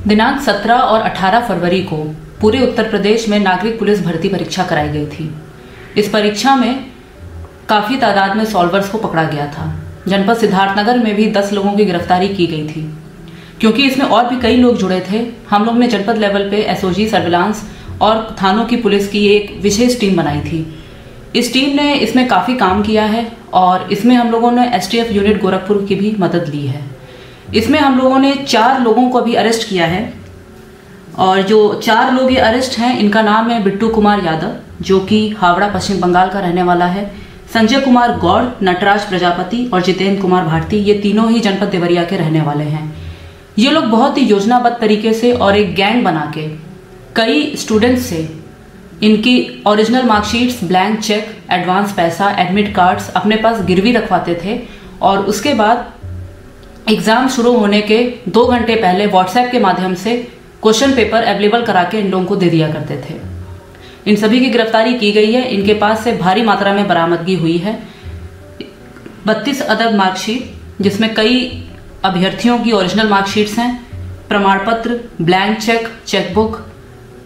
दिनांक 17 और 18 फरवरी को पूरे उत्तर प्रदेश में नागरिक पुलिस भर्ती परीक्षा कराई गई थी। इस परीक्षा में काफ़ी तादाद में सॉल्वर्स को पकड़ा गया था। जनपद सिद्धार्थनगर में भी 10 लोगों की गिरफ्तारी की गई थी। क्योंकि इसमें और भी कई लोग जुड़े थे, हम लोग ने जनपद लेवल पे एसओजी सर्विलांस और थानों की पुलिस की एक विशेष टीम बनाई थी। इस टीम ने इसमें काफ़ी काम किया है और इसमें हम लोगों ने एसटीएफ यूनिट गोरखपुर की भी मदद ली है। इसमें हम लोगों ने 4 लोगों को अभी अरेस्ट किया है और जो 4 लोग ये अरेस्ट हैं, इनका नाम है बिट्टू कुमार यादव, जो कि हावड़ा पश्चिम बंगाल का रहने वाला है, संजय कुमार गौड़, नटराज प्रजापति और जितेंद्र कुमार भारती। ये तीनों ही जनपद देवरिया के रहने वाले हैं। ये लोग बहुत ही योजनाबद्ध तरीके से और एक गैंग बना के कई स्टूडेंट्स से इनकी original marksheets, blank cheque, advance पैसा, एडमिट कार्ड्स अपने पास गिरवी रखवाते थे और उसके बाद एग्ज़ाम शुरू होने के 2 घंटे पहले व्हाट्सएप के माध्यम से क्वेश्चन पेपर अवेलेबल करा के इन लोगों को दे दिया करते थे। इन सभी की गिरफ्तारी की गई है। इनके पास से भारी मात्रा में बरामदगी हुई है। 32 अदद मार्कशीट, जिसमें कई अभ्यर्थियों की ओरिजिनल मार्कशीट्स हैं, प्रमाण पत्र, blank cheque, chequebook,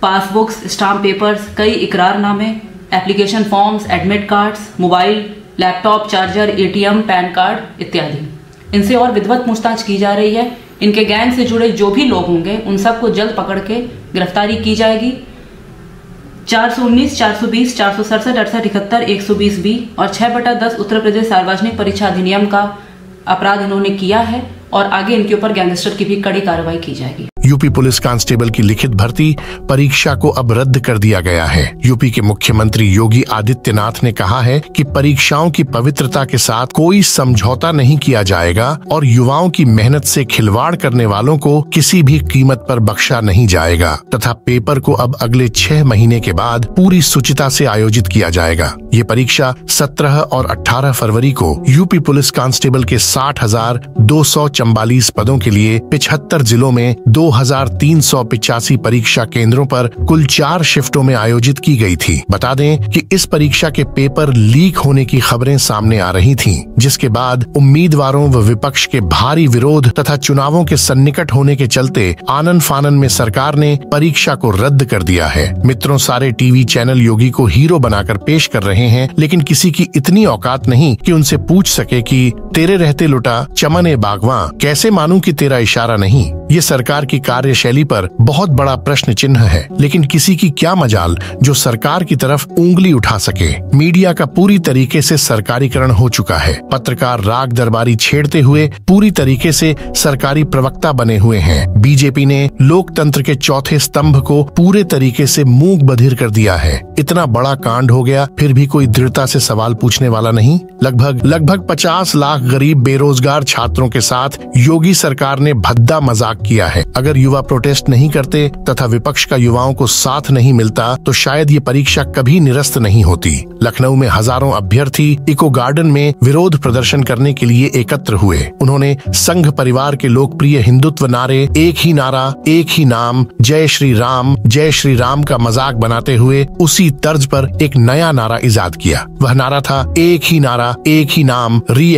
passbooks, stamp papers, कई इकरारनामे, application forms, admit cards, mobile, laptop, charger, ATM, PAN card इत्यादि। इनसे और विधिवत पूछताछ की जा रही है। इनके गैंग से जुड़े जो भी लोग होंगे उन सबको जल्द पकड़ के गिरफ्तारी की जाएगी। 419, 420, 467, 68, 71, 120B और 6/10 उत्तर प्रदेश सार्वजनिक परीक्षा अधिनियम का अपराध इन्होंने किया है और आगे इनके ऊपर गैंगस्टर की भी कड़ी कार्रवाई की जाएगी। यूपी पुलिस कांस्टेबल की लिखित भर्ती परीक्षा को अब रद्द कर दिया गया है। यूपी के मुख्यमंत्री योगी आदित्यनाथ ने कहा है कि परीक्षाओं की पवित्रता के साथ कोई समझौता नहीं किया जाएगा और युवाओं की मेहनत से खिलवाड़ करने वालों को किसी भी कीमत पर बख्शा नहीं जाएगा तथा पेपर को अब अगले 6 महीने के बाद पूरी शुचिता से आयोजित किया जाएगा। ये परीक्षा 17 और 18 फरवरी को यूपी पुलिस कांस्टेबल के 60,244 पदों के लिए 75 जिलों में 2,385 परीक्षा केंद्रों पर कुल 4 शिफ्टों में आयोजित की गई थी। बता दें कि इस परीक्षा के पेपर लीक होने की खबरें सामने आ रही थीं, जिसके बाद उम्मीदवारों व विपक्ष के भारी विरोध तथा चुनावों के सन्निकट होने के चलते आनन फानन में सरकार ने परीक्षा को रद्द कर दिया है। मित्रों, सारे टीवी चैनल योगी को हीरो बनाकर पेश कर रहे हैं, लेकिन किसी की इतनी औकात नहीं कि उनसे पूछ सके कि तेरे रहते लुटा चमन बागवां, कैसे मानूं कि तेरा इशारा नहीं। ये सरकार की कार्यशैली पर बहुत बड़ा प्रश्न चिन्ह है, लेकिन किसी की क्या मजाल जो सरकार की तरफ उंगली उठा सके। मीडिया का पूरी तरीके से सरकारीकरण हो चुका है। पत्रकार राग दरबारी छेड़ते हुए पूरी तरीके से सरकारी प्रवक्ता बने हुए हैं। बीजेपी ने लोकतंत्र के चौथे स्तंभ को पूरे तरीके से मूक बधिर कर दिया है। इतना बड़ा कांड हो गया, फिर भी कोई दृढ़ता से सवाल पूछने वाला नहीं। लगभग 50 लाख गरीब बेरोजगार छात्रों के साथ योगी सरकार ने भद्दा मजाक किया है। अगर युवा प्रोटेस्ट नहीं करते तथा विपक्ष का युवाओं को साथ नहीं मिलता तो शायद ये परीक्षा कभी निरस्त नहीं होती। लखनऊ में हजारों अभ्यर्थी इको गार्डन में विरोध प्रदर्शन करने के लिए एकत्र हुए। उन्होंने संघ परिवार के लोकप्रिय हिंदुत्व नारे एक ही नारा, एक ही नाम, जय श्री राम का मजाक बनाते हुए उसी तर्ज पर एक नया नारा इजाद किया। वह नारा था एक ही नारा, एक ही नाम, री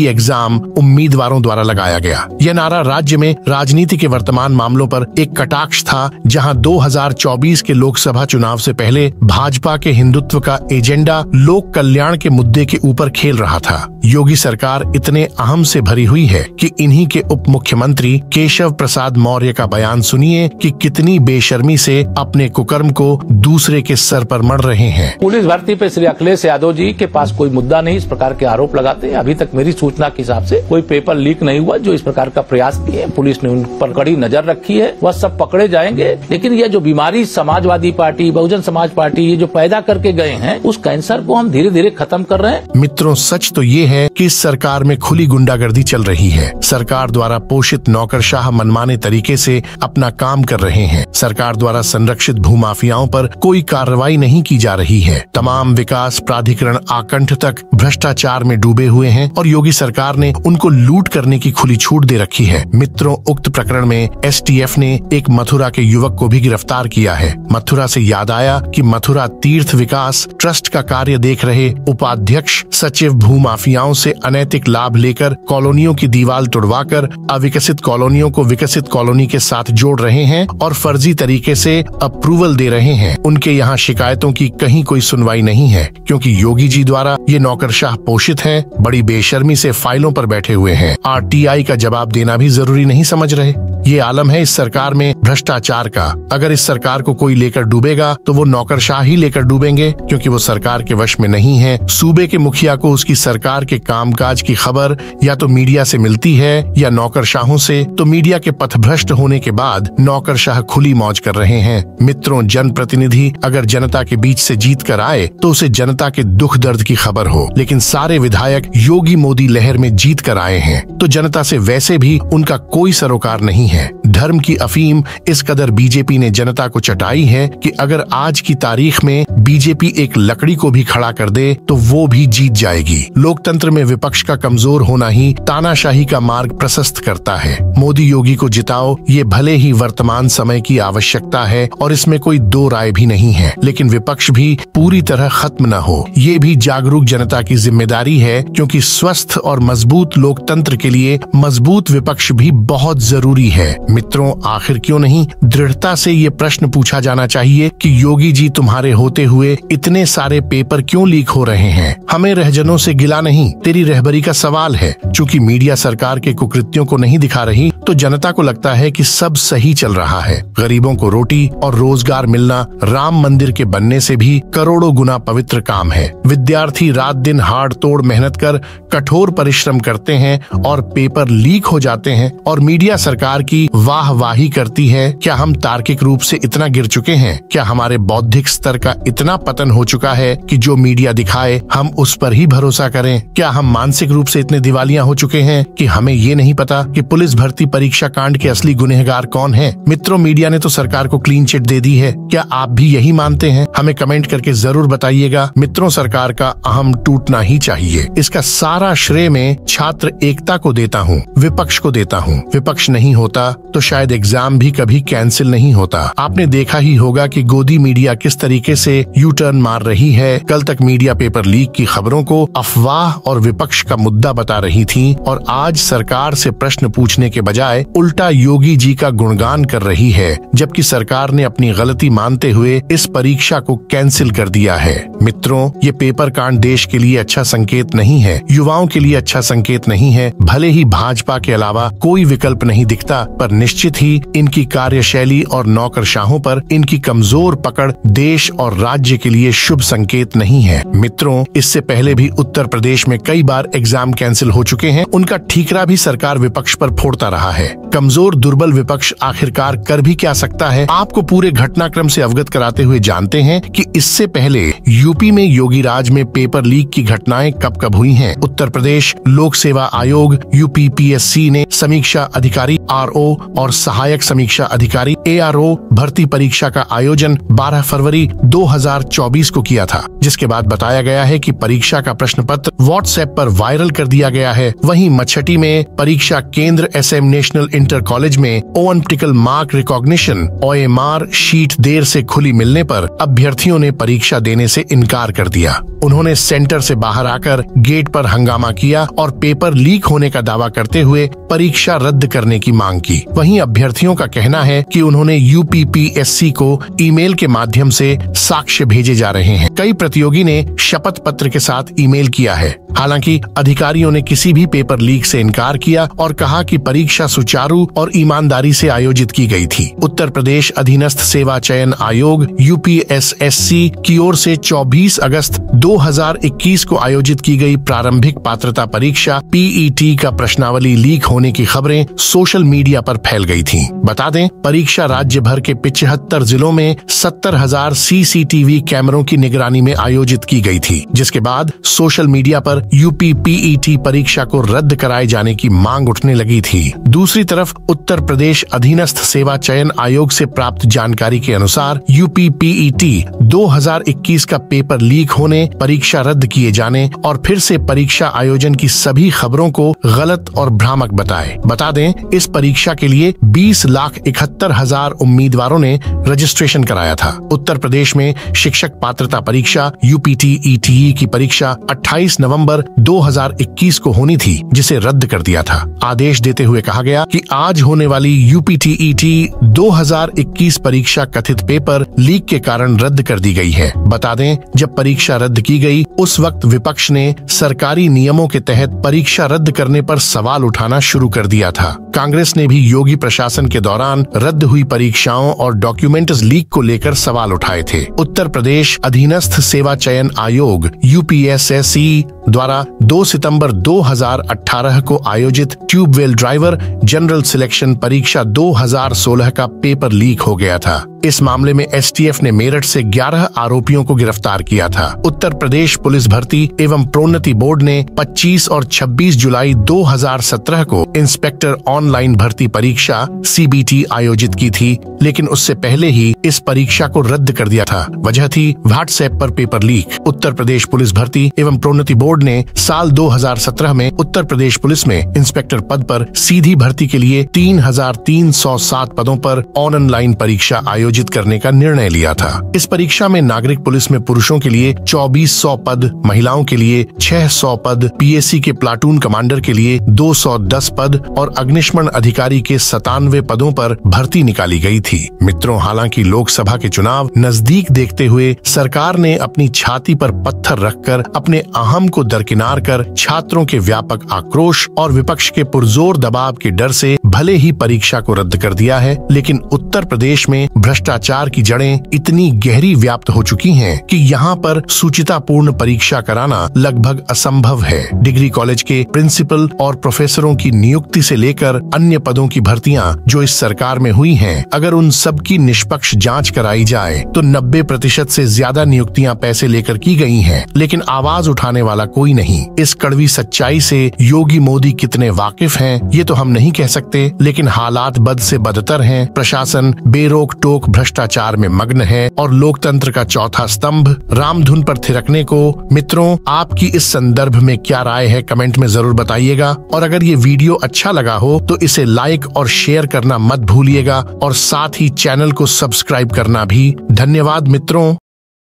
एग्जाम उम्मीदवारों द्वारा लगाया गया। यह नारा राज्य में राजनीति के वर्तमान मामलों पर एक कटाक्ष था, जहां 2024 के लोकसभा चुनाव से पहले भाजपा के हिंदुत्व का एजेंडा लोक कल्याण के मुद्दे के ऊपर खेल रहा था। योगी सरकार इतने अहम से भरी हुई है कि इन्हीं के उप मुख्यमंत्री केशव प्रसाद मौर्य का बयान सुनिए कि कितनी बेशर्मी से अपने कुकर्म को दूसरे के सर पर मढ़ रहे हैं। पुलिस भर्ती पे श्री अखिलेश यादव जी के पास कोई मुद्दा नहीं, इस प्रकार के आरोप लगाते हैं। अभी तक मेरी सूचना के हिसाब से कोई पेपर लीक नहीं हुआ। जो इस प्रकार का प्रयास किए, पुलिस ने उन पर कड़ी नजर रखी है, वह सब पकड़े जाएंगे। लेकिन यह जो बीमारी समाजवादी पार्टी, बहुजन समाज पार्टी ये जो पैदा करके गए हैं, उस कैंसर को हम धीरे धीरे खत्म कर रहे हैं। मित्रों, सच तो ये है कि इस सरकार में खुली गुंडागर्दी चल रही है। सरकार द्वारा पोषित नौकरशाह मनमाने तरीके से अपना काम कर रहे हैं। सरकार द्वारा संरक्षित भूमाफियाओं पर कोई कार्रवाई नहीं की जा रही है। तमाम विकास प्राधिकरण आकंठ तक भ्रष्टाचार में डूबे हुए हैं और योगी सरकार ने उनको लूट करने की खुली छूट दे रखी है। मित्रों, उक्त प्रकरण में एसटीएफ ने एक मथुरा के युवक को भी गिरफ्तार किया है। मथुरा से याद आया कि मथुरा तीर्थ विकास ट्रस्ट का कार्य देख रहे उपाध्यक्ष सचिव भूमाफियाओं से अनैतिक लाभ लेकर कॉलोनियों की दीवार तोड़वाकर अविकसित कॉलोनियों को विकसित कॉलोनी के साथ जोड़ रहे हैं और फर्जी तरीके से अप्रूवल दे रहे हैं। उनके यहाँ शिकायतों की कहीं कोई सुनवाई नहीं है, क्योंकि योगी जी द्वारा ये नौकरशाह पोषित हैं, बड़ी बेशर्मी से फाइलों पर बैठे हुए हैं। आरटीआई का जवाब देना भी जरूरी नहीं समझ रहे। ये आलम है इस सरकार में भ्रष्टाचार का। अगर इस सरकार को कोई लेकर डूबेगा तो वो नौकरशाह ही लेकर डूबेंगे, क्योंकि वो सरकार के वश में नहीं है। सूबे के मुखिया को उसकी सरकार के कामकाज की खबर या तो मीडिया से मिलती है या नौकरशाहों से, तो मीडिया के पथभ्रष्ट होने के बाद नौकरशाह खुली मौज कर रहे हैं। मित्रों, जनप्रतिनिधि अगर जनता के बीच से जीत कर आए तो उसे जनता के दुख दर्द की खबर हो, लेकिन सारे विधायक योगी मोदी लहर में जीत कर आए हैं तो जनता से वैसे भी उनका कोई सरोकार नहीं है। धर्म की अफीम इस कदर बीजेपी ने जनता को चटाई है कि अगर आज की तारीख में बीजेपी एक लकड़ी को भी खड़ा कर दे तो वो भी जीत जाएगी। लोकतंत्र में विपक्ष का कमजोर होना ही तानाशाही का मार्ग प्रशस्त करता है। मोदी योगी को जिताओ, ये भले ही वर्तमान समय की आवश्यकता है और इसमें कोई दो राय भी नहीं है, लेकिन विपक्ष भी पूरी तरह खत्म न हो, ये भी जागरूक जनता की जिम्मेदारी है, क्योंकि स्वस्थ और मजबूत लोकतंत्र के लिए मजबूत विपक्ष भी बहुत जरूरी है। मित्रों, आखिर क्यों नहीं दृढ़ता से ये प्रश्न पूछा जाना चाहिए कि योगी जी तुम्हारे होते हुए इतने सारे पेपर क्यों लीक हो रहे हैं? हमें रहजनों से गिला नहीं, तेरी रहबरी का सवाल है। चूंकि मीडिया सरकार के कुकृत्यों को नहीं दिखा रही तो जनता को लगता है कि सब सही चल रहा है। गरीबों को रोटी और रोजगार मिलना राम मंदिर के बनने से भी करोड़ों गुना पवित्र काम है। विद्यार्थी रात दिन हाड़ तोड़ मेहनत कर कठोर परिश्रम करते हैं और पेपर लीक हो जाते हैं और मीडिया सरकार की वाहवाही करती है। क्या हम तार्किक रूप से इतना गिर चुके हैं? क्या हमारे बौद्धिक स्तर का इतना पतन हो चुका है कि जो मीडिया दिखाए हम उस पर ही भरोसा करें? क्या हम मानसिक रूप से इतने दिवालिया हो चुके हैं कि हमें ये नहीं पता कि पुलिस भर्ती परीक्षा कांड के असली गुनहगार कौन है? मित्रों, मीडिया ने तो सरकार को क्लीन चिट दे दी है। क्या आप भी यही मानते हैं? हमें कमेंट करके जरूर बताइएगा। मित्रों, सरकार का अहम टूटना ही चाहिए। इसका सारा श्रेय मैं छात्र एकता को देता हूँ, विपक्ष को देता हूँ। विपक्ष नहीं होता तो शायद एग्जाम भी कभी कैंसिल नहीं होता। आपने देखा ही होगा कि गोदी मीडिया किस तरीके से यू टर्न मार रही है। कल तक मीडिया पेपर लीक की खबरों को अफवाह और विपक्ष का मुद्दा बता रही थी और आज सरकार से प्रश्न पूछने के बजाय उल्टा योगी जी का गुणगान कर रही है, जबकि सरकार ने अपनी गलती मानते हुए इस परीक्षा को कैंसिल कर दिया है। मित्रों, ये पेपर कांड देश के लिए अच्छा संकेत नहीं है, युवाओं के लिए अच्छा संकेत नहीं है। भले ही भाजपा के अलावा कोई विकल्प नहीं दिखता, पर निश्चित ही इनकी कार्यशैली और नौकरशाहों पर इनकी कमजोर पकड़ देश और राज्य के लिए शुभ संकेत नहीं है। मित्रों, इससे पहले भी उत्तर प्रदेश में कई बार एग्जाम कैंसिल हो चुके हैं। उनका ठीकरा भी सरकार विपक्ष पर फोड़ता रहा है। कमजोर दुर्बल विपक्ष आखिरकार कर भी क्या सकता है? आपको पूरे घटनाक्रम से अवगत कराते हुए जानते हैं कि इससे पहले यूपी में योगी राज में पेपर लीक की घटनाएं कब कब हुई हैं। उत्तर प्रदेश लोक सेवा आयोग यूपीपीएससी ने समीक्षा अधिकारी आरओ और सहायक समीक्षा अधिकारी एआरओ भर्ती परीक्षा का आयोजन 12 फरवरी 2024 को किया था, जिसके बाद बताया गया है कि परीक्षा का प्रश्न पत्र व्हाट्सएप पर वायरल कर दिया गया है। वहीं मच्छटी में परीक्षा केंद्र एसएम नेशनल इंटर कॉलेज में optical mark recognition OMR sheet देर से खुली मिलने पर अभ्यर्थियों ने परीक्षा देने से इनकार कर दिया। उन्होंने सेंटर से बाहर आकर गेट पर हंगामा किया और पेपर लीक होने का दावा करते हुए परीक्षा रद्द करने की मांग की। वहीं अभ्यर्थियों का कहना है कि उन्होंने यूपीपीएससी को ईमेल के माध्यम से साक्ष्य भेजे जा रहे हैं। कई प्रतियोगी ने शपथ पत्र के साथ ईमेल किया है। हालांकि अधिकारियों ने किसी भी पेपर लीक से इनकार किया और कहा कि परीक्षा सुचारू और ईमानदारी से आयोजित की गई थी। उत्तर प्रदेश अधीनस्थ सेवा चयन आयोग यूपीएसएससी की ओर से 24 अगस्त 2021 को आयोजित की गई प्रारंभिक पात्रता परीक्षा पीईटी का प्रश्नावली लीक होने की खबरें सोशल मीडिया पर फैल गई थीं। बता दें, परीक्षा राज्य भर के 75 जिलों में 70,000 सीसीटीवी कैमरों की निगरानी में आयोजित की गई थी, जिसके बाद सोशल मीडिया पर पर यूपी पीईटी परीक्षा को रद्द कराए जाने की मांग उठने लगी थी। दूसरी तरफ उत्तर प्रदेश अधीनस्थ सेवा चयन आयोग से प्राप्त जानकारी के अनुसार यूपी पीईटी 2021 का पेपर लीक होने, परीक्षा रद्द किए जाने और फिर से परीक्षा आयोजन की सभी खबरों को गलत और भ्रामक बताए। बता दें, इस परीक्षा के लिए 20,71,000 उम्मीदवारों ने रजिस्ट्रेशन कराया था। उत्तर प्रदेश में शिक्षक पात्रता परीक्षा यूपीटीईटी की परीक्षा 28 नवंबर 2021 को होनी थी, जिसे रद्द कर दिया था। आदेश देते हुए कहा गया कि आज होने वाली यूपीटीईटी 2021 परीक्षा कथित पेपर लीक के कारण रद्द कर दी गई है। बता दें, जब परीक्षा रद्द की गई उस वक्त विपक्ष ने सरकारी नियमों के तहत परीक्षा रद्द करने पर सवाल उठाना शुरू कर दिया था। कांग्रेस ने भी योगी प्रशासन के दौरान रद्द हुई परीक्षाओं और डॉक्यूमेंट्स लीक को लेकर सवाल उठाए थे। उत्तर प्रदेश अधीनस्थ सेवा चयन आयोग यूपीएसएससी द्वारा 2 सितंबर 2018 को आयोजित ट्यूबवेल ड्राइवर जनरल सिलेक्शन परीक्षा 2016 का पेपर लीक हो गया था। इस मामले में एसटीएफ ने मेरठ से 11 आरोपियों को गिरफ्तार किया था। उत्तर प्रदेश पुलिस भर्ती एवं प्रोन्नति बोर्ड ने 25 और 26 जुलाई 2017 को इंस्पेक्टर ऑनलाइन भर्ती परीक्षा सीबीटी आयोजित की थी, लेकिन उससे पहले ही इस परीक्षा को रद्द कर दिया था। वजह थी व्हाट्सएप पर paper leak. Uttar Pradesh police भर्ती एवं प्रोन्नति बोर्ड ने साल 2017 में उत्तर प्रदेश पुलिस में इंस्पेक्टर पद पर सीधी भर्ती के लिए 3,307 पदों पर ऑनलाइन परीक्षा आयोजित करने का निर्णय लिया था। इस परीक्षा में नागरिक पुलिस में पुरुषों के लिए 2400 पद, महिलाओं के लिए 600 पद, पीएसी के प्लाटून कमांडर के लिए 210 पद और अग्निशमन अधिकारी के 97 पदों पर भर्ती निकाली गई थी। मित्रों, हालांकि लोकसभा के चुनाव नजदीक देखते हुए सरकार ने अपनी छाती पर पत्थर रखकर अपने अहम को दरकिनार कर छात्रों के व्यापक आक्रोश और विपक्ष के पुरजोर दबाव के डर से भले ही परीक्षा को रद्द कर दिया है, लेकिन उत्तर प्रदेश में भ्रष्टाचार की जड़ें इतनी गहरी व्याप्त हो चुकी हैं कि यहाँ पर सुचितापूर्ण परीक्षा कराना लगभग असंभव है। डिग्री कॉलेज के प्रिंसिपल और प्रोफेसरों की नियुक्ति से लेकर अन्य पदों की भर्तियां जो इस सरकार में हुई हैं, अगर उन सब की निष्पक्ष जांच कराई जाए तो 90% से ज्यादा नियुक्तियां पैसे लेकर की गई हैं, लेकिन आवाज उठाने वाला कोई नहीं। इस कड़वी सच्चाई से योगी मोदी कितने वाकिफ हैं, ये तो हम नहीं कह सकते, लेकिन हालात बद से बदतर हैं। प्रशासन बेरोक टोक भ्रष्टाचार में मग्न है और लोकतंत्र का चौथा स्तंभ रामधुन पर थिरकने को। मित्रों, आपकी इस संदर्भ में क्या राय है, कमेंट में जरूर बताइएगा। और अगर ये वीडियो अच्छा लगा हो तो इसे लाइक और शेयर करना मत भूलिएगा और साथ ही चैनल को सब्सक्राइब करना भी। धन्यवाद मित्रों।